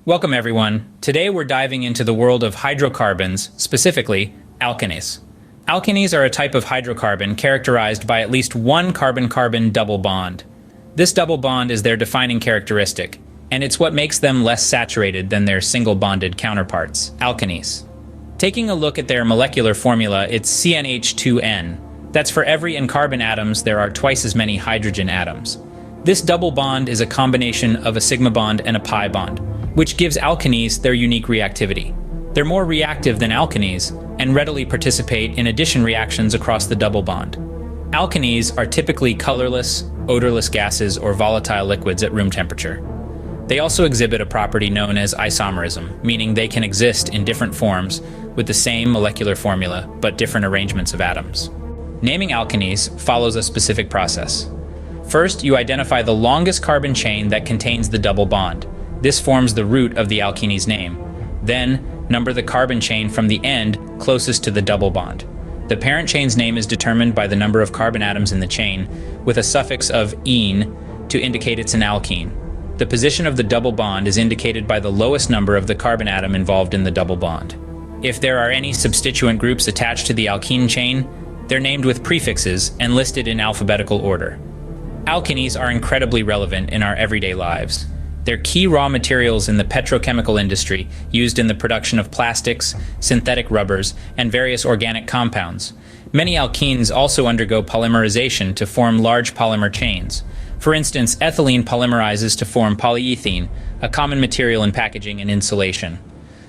Welcome everyone. Today we're diving into the world of hydrocarbons, specifically alkenes. Alkenes are a type of hydrocarbon characterized by at least one carbon-carbon double bond. This double bond is their defining characteristic, and it's what makes them less saturated than their single-bonded counterparts, alkenes. Taking a look at their molecular formula, it's CnH2n. That's for every N carbon atoms, there are twice as many hydrogen atoms. This double bond is a combination of a sigma bond and a pi bond, which gives alkenes their unique reactivity. They're more reactive than alkenes and readily participate in addition reactions across the double bond. Alkenes are typically colorless, odorless gases or volatile liquids at room temperature. They also exhibit a property known as isomerism, meaning they can exist in different forms with the same molecular formula but different arrangements of atoms. Naming alkenes follows a specific process. First, you identify the longest carbon chain that contains the double bond. This forms the root of the alkene's name. Then, number the carbon chain from the end closest to the double bond. The parent chain's name is determined by the number of carbon atoms in the chain, with a suffix of "-ene" to indicate it's an alkene. The position of the double bond is indicated by the lowest number of the carbon atom involved in the double bond. If there are any substituent groups attached to the alkene chain, they're named with prefixes and listed in alphabetical order. Alkenes are incredibly relevant in our everyday lives. They're key raw materials in the petrochemical industry, used in the production of plastics, synthetic rubbers, and various organic compounds. Many alkenes also undergo polymerization to form large polymer chains. For instance, ethylene polymerizes to form polyethylene, a common material in packaging and insulation.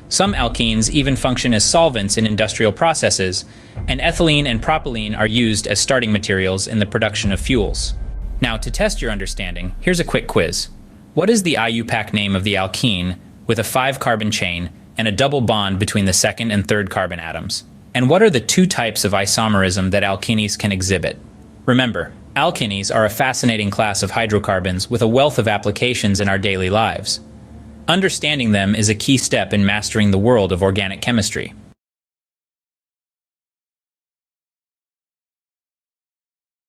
Some alkenes even function as solvents in industrial processes, and ethylene and propylene are used as starting materials in the production of fuels. Now, to test your understanding, here's a quick quiz. What is the IUPAC name of the alkene with a 5-carbon chain and a double bond between the second and third carbon atoms? And what are the two types of isomerism that alkenes can exhibit? Remember, alkenes are a fascinating class of hydrocarbons with a wealth of applications in our daily lives. Understanding them is a key step in mastering the world of organic chemistry.